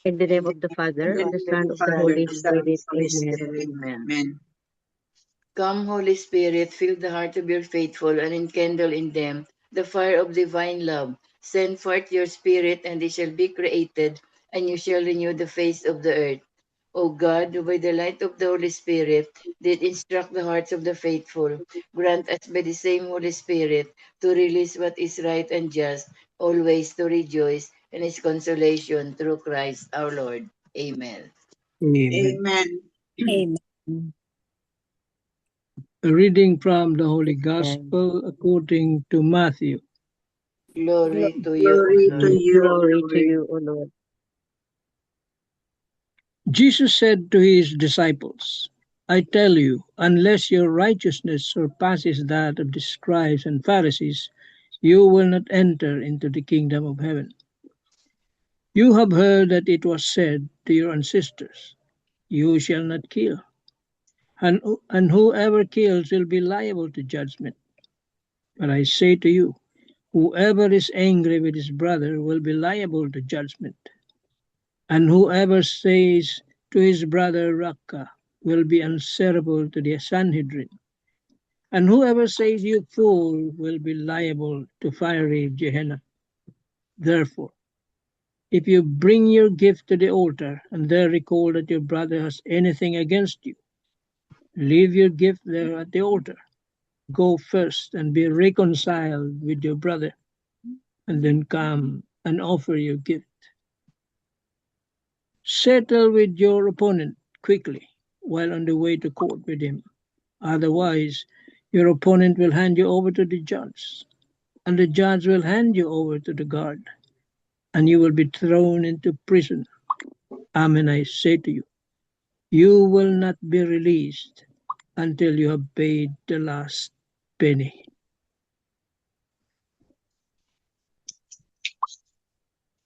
In the name In of the the Father, name and of the the Son, of the Father, Holy and Son, and Spirit. Holy Amen. Spirit. Amen. Amen. Come, Holy Spirit, fill the heart of your faithful and enkindle in them the fire of divine love. Send forth your Spirit, and they shall be created, and you shall renew the face of the earth. O God, who by the light of the Holy Spirit did instruct the hearts of the faithful, grant us by the same Holy Spirit to release what is right and just, always to rejoice in His consolation through Christ our Lord. Amen. Amen. Amen. Amen. A reading from the Holy Gospel according to Matthew. Glory to you, O Glory to Lord. you, O Glory to Lord. you, O Lord. Jesus said to his disciples, I tell you, unless your righteousness surpasses that of the scribes and Pharisees, you will not enter into the kingdom of heaven. You have heard that it was said to your ancestors, you shall not kill, and whoever kills will be liable to judgment. But I say to you, whoever is angry with his brother will be liable to judgment. And whoever says to his brother Raca will be answerable to the Sanhedrin. And whoever says you fool will be liable to fiery Gehenna. Therefore, if you bring your gift to the altar and there recall that your brother has anything against you, leave your gift there at the altar. Go first and be reconciled with your brother, and then come and offer your gift. Settle with your opponent quickly while on the way to court with him. Otherwise, your opponent will hand you over to the judge, and the judge will hand you over to the guard, and you will be thrown into prison. Amen, I say to you, you will not be released until you have paid the last penny.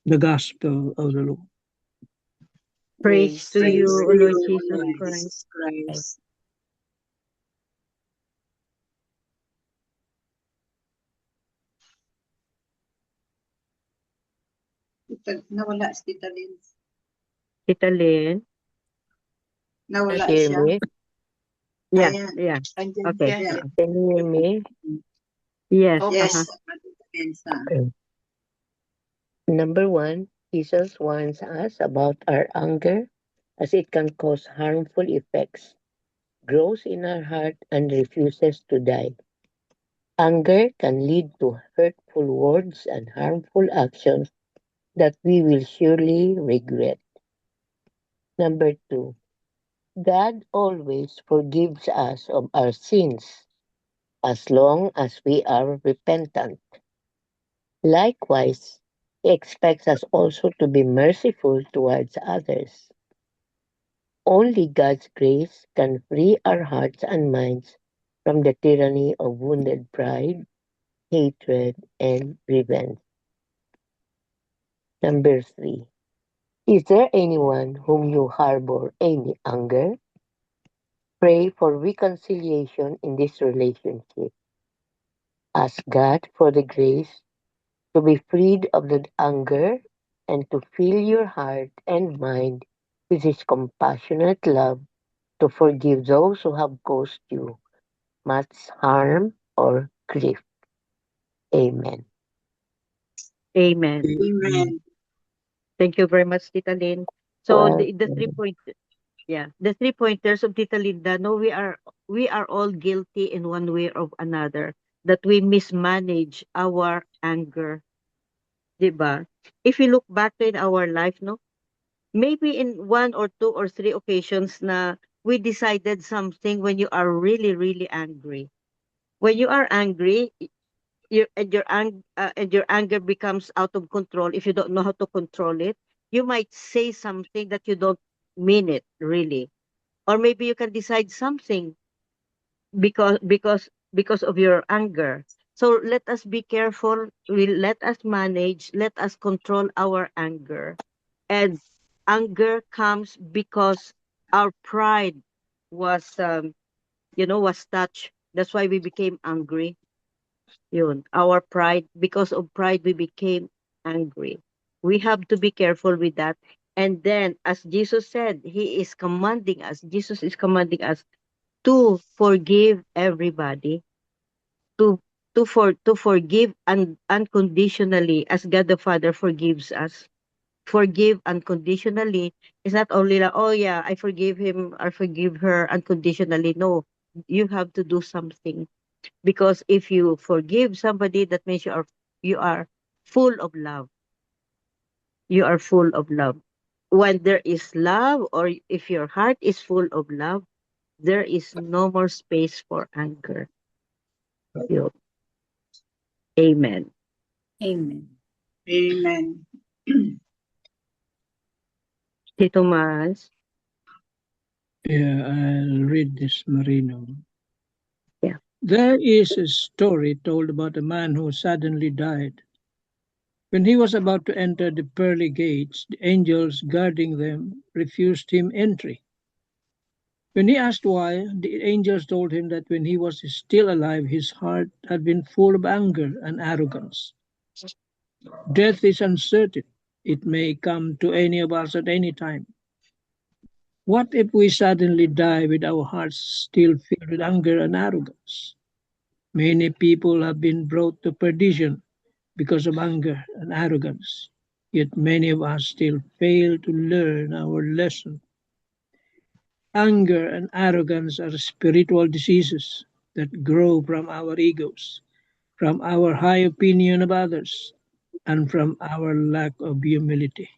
The Gospel of the Lord. Praise to you, Praise O to you, Lord O Jesus Lord Christ. Jesus Christ. Nawala si Tita Lynn. Tita Lynn, Nawala hear siya. me? Yeah, Ayan. yeah. Andyan Okay. siya. Yeah. Can you hear me? Yes. Okay. Yes, Tita Lensa. Okay. Number one, Jesus warns us about our anger as it can cause harmful effects, grows in our heart, and refuses to die. Anger can lead to hurtful words and harmful actions that we will surely regret. Number two, God always forgives us of our sins as long as we are repentant. Likewise, He expects us also to be merciful towards others. Only God's grace can free our hearts and minds from the tyranny of wounded pride, hatred, and revenge. Number three, is there anyone whom you harbor any anger? Pray for reconciliation in this relationship. Ask God for the grace to be freed of the anger and to fill your heart and mind with His compassionate love to forgive those who have caused you much harm or grief. Amen. Amen. Amen. Thank you very much, Tita Lynn. So the Welcome. 3 point, yeah, the 3 pointers of Tita Linda. No, we are all guilty in one way or another that we mismanage our anger, 'di ba? If we look back in our life, no, maybe in one or two or three occasions na we decided something when you are really really angry. When you are angry, and your anger becomes out of control. If you don't know how to control it, you might say something that you don't mean it really, or maybe you can decide something because of your anger. So let us be careful. Let us manage. Let us control our anger. And anger comes because our pride was was touched. That's why we became angry. Yun, our pride, because of pride, we became angry. We have to be careful with that. And then, as Jesus said, Jesus is commanding us to forgive everybody, to to forgive unconditionally as God the Father forgives us. Forgive unconditionally is not only like, oh yeah, I forgive him or forgive her unconditionally. No, you have to do something, because if you forgive somebody, that means you are full of love. You are full of love. When there is love, or if your heart is full of love, there is no more space for anger. You, amen. Amen. Amen. Si Tomas, Yeah, I'll read this, Marino. yeah. There is a story told about a man who suddenly died. When he was about to enter the pearly gates, the angels guarding them refused him entry. When he asked why, the angels told him that when he was still alive, his heart had been full of anger and arrogance. Death is uncertain. It may come to any of us at any time. What if we suddenly die with our hearts still filled with anger and arrogance? Many people have been brought to perdition because of anger and arrogance, yet many of us still fail to learn our lesson. Anger and arrogance are spiritual diseases that grow from our egos, from our high opinion of others, and from our lack of humility.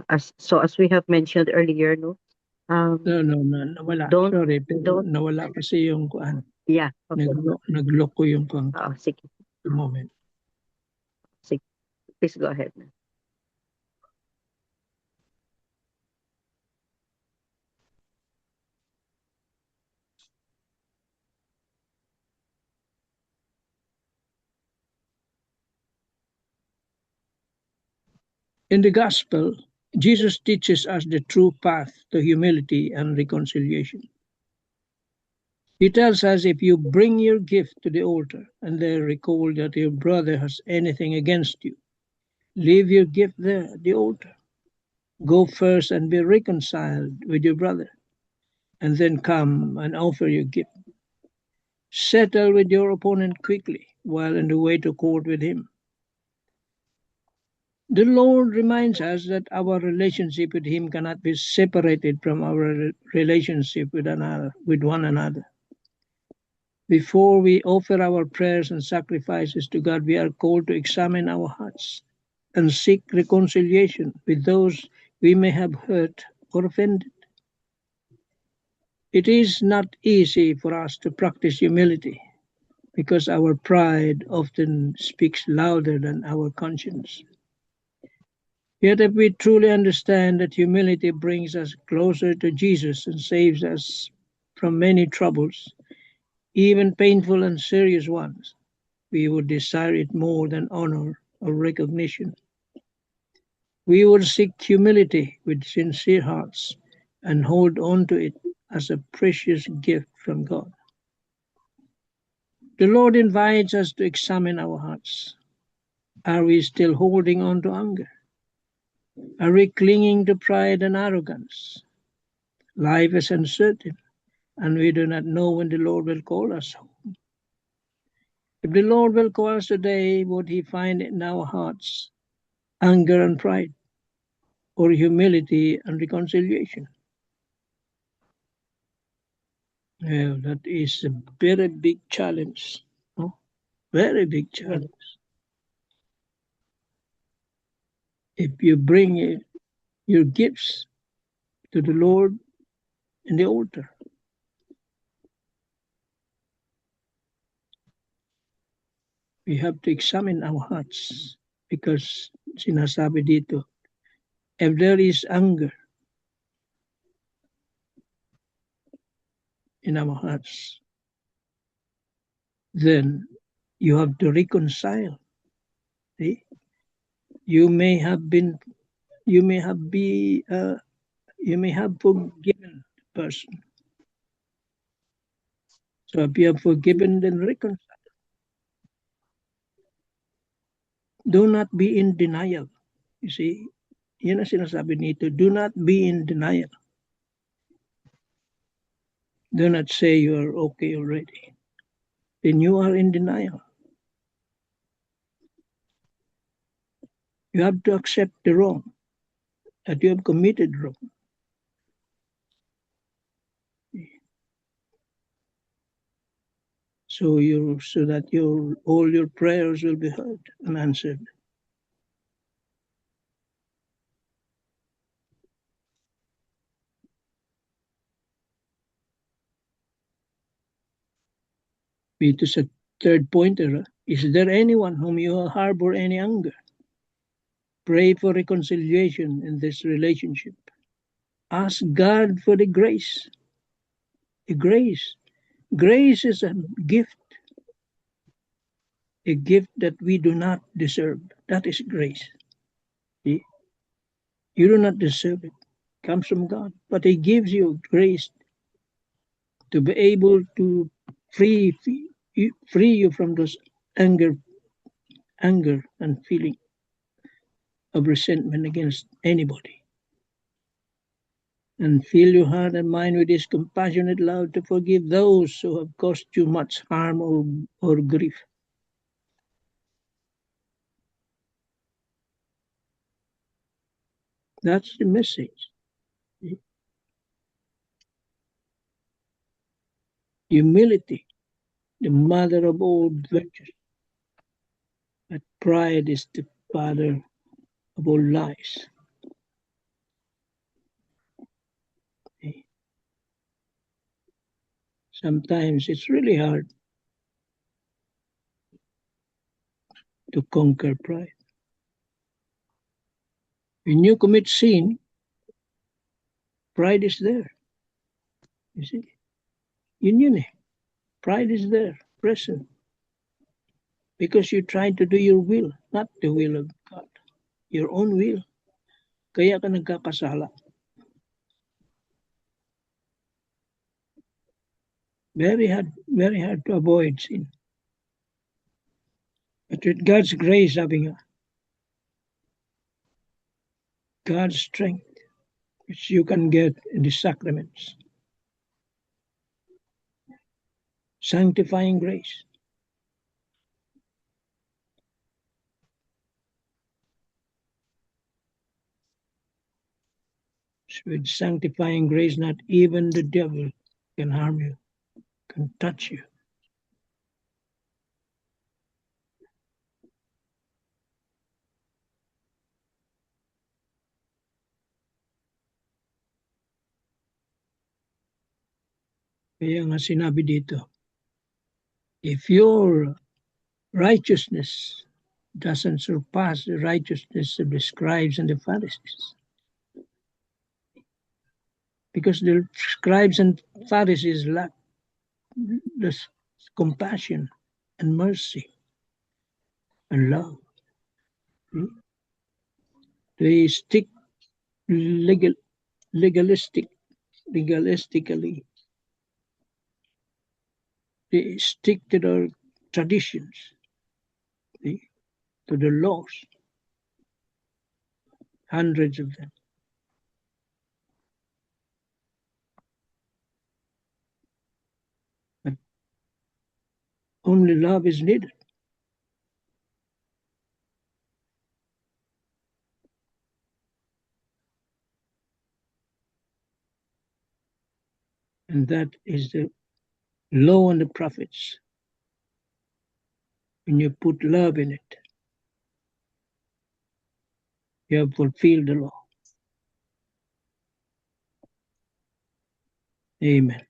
As we have mentioned earlier, no, No, um, no, no, nawala. don't Sorry, pero don't nawala kasi yung kuan. yeah, okay. Nagloko yung kuan ko. Sige, The moment. sige. Please go ahead. In the gospel, Jesus teaches us the true path to humility and reconciliation. He tells us if you bring your gift to the altar and there recall that your brother has anything against you, leave your gift there at the altar. Go first and be reconciled with your brother, and then come and offer your gift. Settle with your opponent quickly while on the way to court with him. The Lord reminds us that our relationship with Him cannot be separated from our relationship with one another. Before we offer our prayers and sacrifices to God, we are called to examine our hearts and seek reconciliation with those we may have hurt or offended. It is not easy for us to practice humility because our pride often speaks louder than our conscience. Yet, if we truly understand that humility brings us closer to Jesus and saves us from many troubles, even painful and serious ones, we would desire it more than honor or recognition. We would seek humility with sincere hearts and hold on to it as a precious gift from God. The Lord invites us to examine our hearts. Are we still holding on to anger? Are we clinging to pride and arrogance? Life is uncertain, and we do not know when the Lord will call us home. If the Lord will call us today, would He find in our hearts anger and pride, or humility and reconciliation? Well, that is a very big challenge. No? Very big challenge. If you bring your gifts to the Lord in the altar, We have to examine our hearts because sinasabi dito, if there is anger in our hearts, then you have to reconcile. See? You may have been, you may have forgiven the person. So if you have forgiven, then reconcile. Do not be in denial. You see, yun ang sinasabi nito. Do not be in denial. Do not say you are okay already. Then you are in denial. You have to accept the wrong, that you have committed wrong. So that all your prayers will be heard and answered. Ito sa third pointer, is there anyone whom you harbor any anger? Pray for reconciliation in this relationship. Ask God for the grace. The grace. Grace is a gift. A gift that we do not deserve. That is grace. See? You do not deserve it. It comes from God. But He gives you grace to be able to free you from those anger and feeling of resentment against anybody. And fill your heart and mind with His compassionate love to forgive those who have caused you much harm or grief. That's the message. Humility, the mother of all virtues. But pride is the father of all lies. Sometimes it's really hard to conquer pride. When you commit sin, pride is there. You see? Yun. Pride is there, present. Because you try to do your will, not the will of God. Your own will. Kaya ka nagkakasala. Very hard to avoid sin. But with God's grace, sabi nga, God's strength, which you can get in the sacraments. Sanctifying grace. With sanctifying grace, not even the devil can harm you, can touch you. Kaya nga sinabi dito, if your righteousness doesn't surpass the righteousness of the scribes and the Pharisees, because the scribes and Pharisees lack this compassion and mercy and love. They stick legalistically. They stick to their traditions, to the laws, hundreds of them. But only love is needed. And that is the law and the prophets. When you put love in it, you have fulfilled the law. Amen.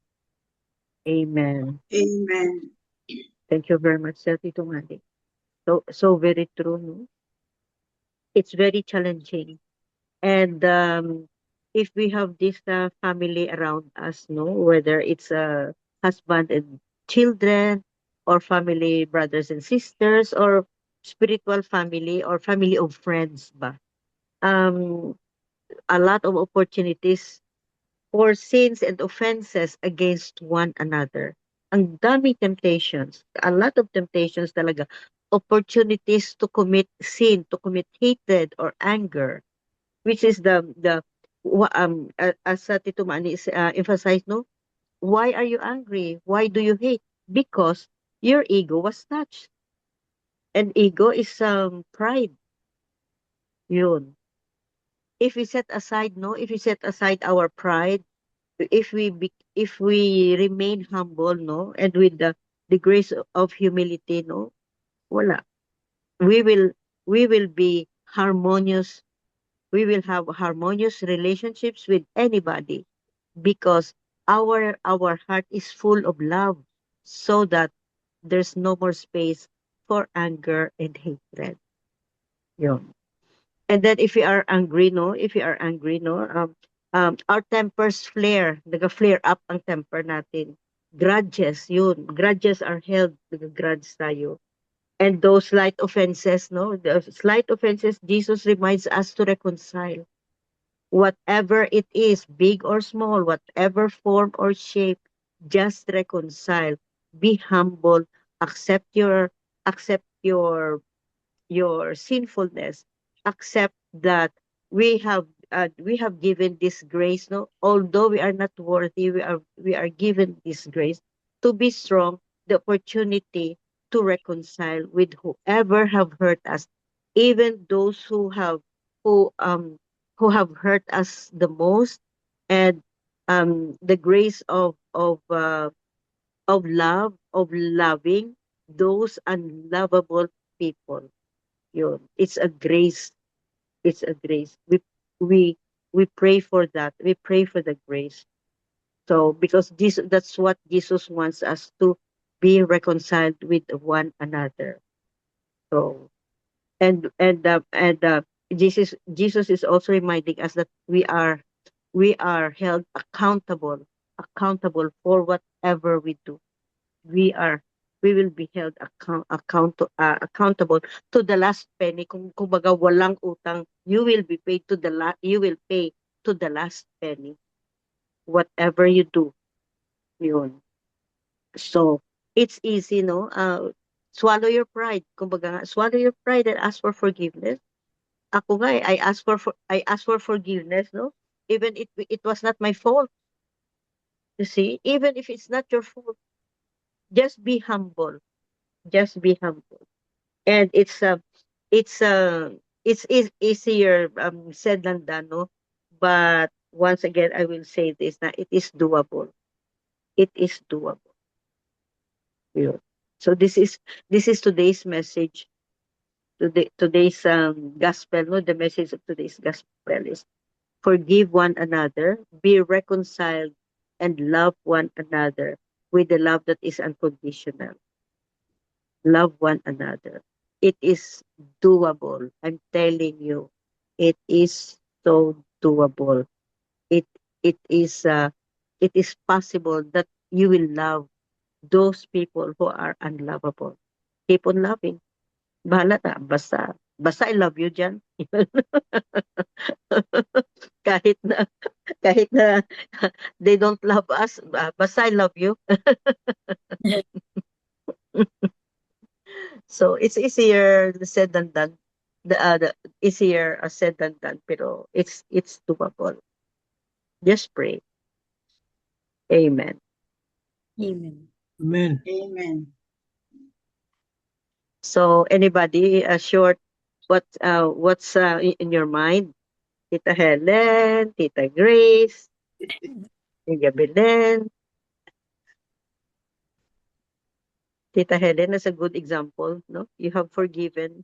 Amen. Amen. Thank you very much, Sir Tito Mandy. So very true, no? It's very challenging. And if we have this family around us, no, whether it's a husband and children, or family brothers and sisters, or spiritual family, or family of friends, ba? Um, a lot of opportunities for sins and offenses against one another. Ang dami temptations, a lot of temptations talaga. Opportunities to commit sin, to commit hatred or anger, which is as Tito Manny is emphasized, no? Why are you angry? Why do you hate? Because your ego was touched. And ego is pride. Yun. If we set aside, no? If we set aside our pride, if we remain humble, no, and with the grace of humility, no, wala, we will we will be harmonious. We will have harmonious relationships with anybody, because our heart is full of love, so that there's no more space for anger and hatred. Yun. And then if we are angry, no, our tempers flare, naga-flare up ang temper natin. Grudges, yun. Grudges are held, nag-grudge tayo. And those slight offenses, no, the slight offenses, Jesus reminds us to reconcile. Whatever it is, big or small, whatever form or shape, just reconcile. Be humble, accept your sinfulness, accept that we have given this grace, no, although we are not worthy, we are given this grace to be strong, the opportunity to reconcile with whoever have hurt us, even those who um who have hurt us the most. And the grace of love, of loving those unlovable people. Yun. It's a grace. It's a grace. We we pray for that. We pray for the grace. So because that's what Jesus wants us to be reconciled with one another. So and Jesus is also reminding us that we are held accountable for whatever we do. we are we will be held accountable to the last penny. Kung kumbaga walang utang, you will pay to the last penny whatever you do. Yun. So it's easy, no, swallow your pride, kumbaga nga, swallow your pride and ask for forgiveness. Ako nga I ask for forgiveness, no, even it was not my fault. You see, even if it's not your fault, just be humble. Just be humble. And it's easier said than done, no? But once again, I will say this, that it is doable. It is doable. Yeah. So this is today's message. Today's gospel, no? The message of today's gospel is forgive one another, be reconciled, and love one another with the love that is unconditional. Love one another. It is doable. I'm telling you, it is so doable. It it is uh it is possible that you will love those people who are unlovable. Keep on loving. Bahala na. Basta I love you dyan. kahit na kahit na they don't love us, basta I love you. So it's easier said than done. The easier said than done, pero it's doable. Just pray. Amen. Amen. Amen. Amen. So anybody short what's in your mind? Tita Helen, Tita Grace, Tita Belen. Tita Helen is a good example, no? You have forgiven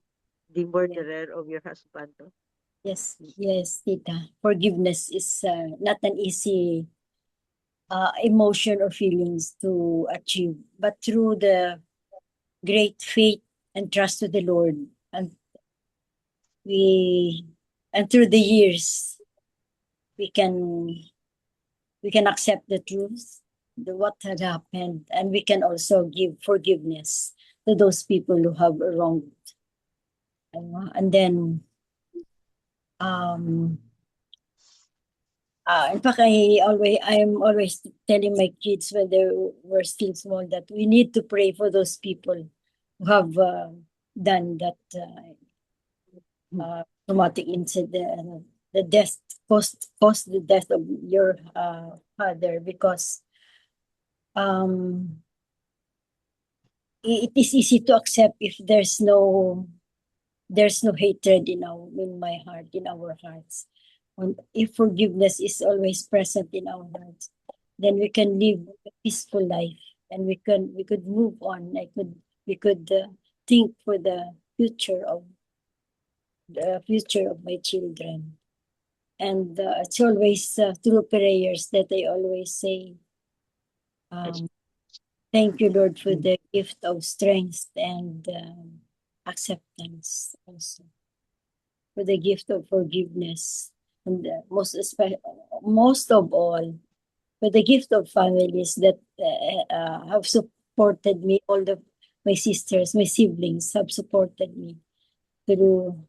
the murderer of your husband, no? Yes, Tita. Forgiveness is not an easy emotion or feelings to achieve, but through the great faith and trust to the Lord. And through the years, we can accept the truth, what had happened, and we can also give forgiveness to those people who have wronged. And then, in fact, I'm always telling my kids when they were still small that we need to pray for those people who have done that traumatic incident, the death caused the death of your father, because it is easy to accept if there's no hatred in my heart, in our hearts. If forgiveness is always present in our hearts, then we can live a peaceful life, and we could move on. We could think for the future of my children. And it's always through prayers that I always say, thank you, Lord, for the gift of strength and acceptance, also for the gift of forgiveness, and most of all, for the gift of families that have supported me. All my sisters, my siblings have supported me through.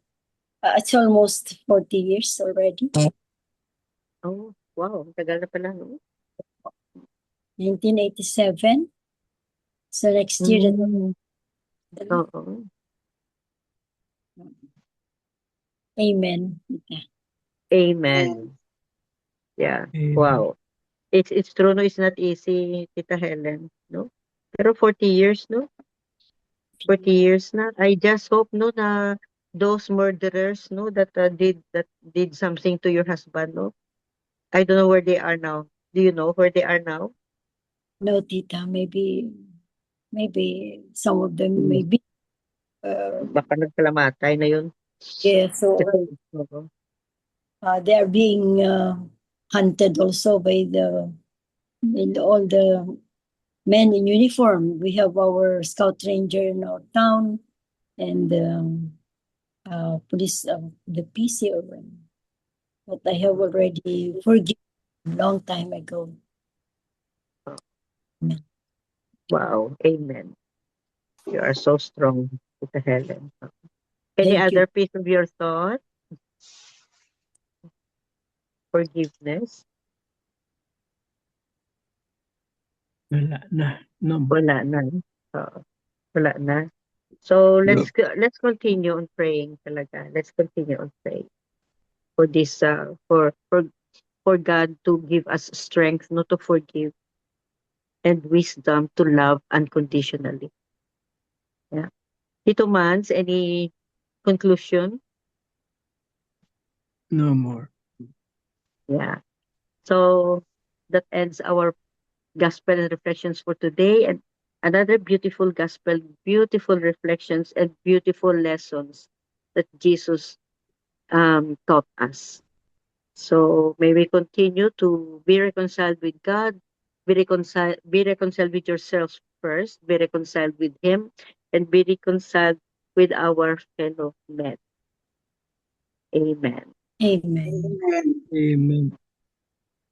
It's almost 40 years already. Oh, wow. Tagal na pala, no? 1987. So next year, Oo. Amen. Amen. Yeah. Amen. Wow. It's true, no? It's not easy, Tita Helen, no? Pero 40 years, no? 40 years na. I just hope, no, na those murderers, no, that did something to your husband, no? I don't know where they are now. Do you know where they are now? No, Tita, maybe some of them maybe. Baka nagkalamatay na yun. Yeah, so Oo. they are being hunted also by all the men in uniform. We have our Scout Ranger in our town, and police of the PC. But I have already forgiven a long time ago. Wow. Amen. You are so strong, Tita Helen. Any Thank you. other piece of your thought? Forgiveness? Wala na. No. Wala na. Wala na. So let's continue on praying talaga. Let's continue on praying for this for God to give us strength not to forgive and wisdom to love unconditionally. Yeah. Tito Mans, any conclusion? No more. Yeah. So that ends our gospel and reflections for today, and another beautiful gospel, beautiful reflections and beautiful lessons that Jesus taught us. So may we continue to be reconciled with God, be reconciled with yourselves first, be reconciled with Him, and be reconciled with our fellow men. Amen. Amen. Amen. Amen.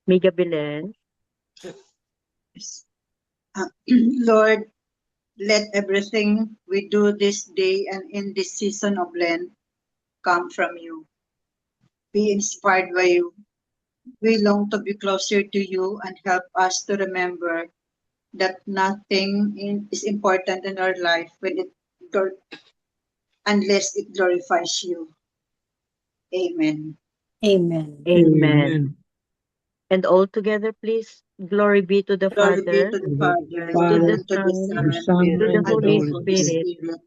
Miga Belen. Lord, let everything we do this day and in this season of Lent come from you. Be inspired by you. We long to be closer to you and help us to remember that nothing is important in our life unless it glorifies you. Amen. Amen. Amen. And all together, please. Glory be to the Glory be Father, to the Father, to the and to the Son, the Son, Son, to the and and the to Holy the Holy Holy Spirit, Spirit,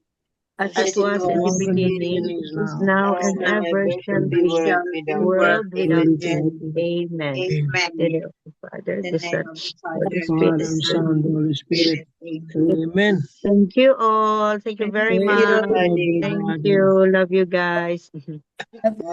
as as it it was in the was Was in in the the beginning, beginning, beginning, is is now, now, is and now, ever shall and be, shall ever. world without world end. without end. Amen. Amen. In the name of the Father, In the the Son, name of the Holy Father, Spirit. the Father, and Son, Son, and the Holy Spirit. Amen. Amen. Thank you all. Thank you very Thank you, much. everybody. Thank Everybody. you. Love you guys.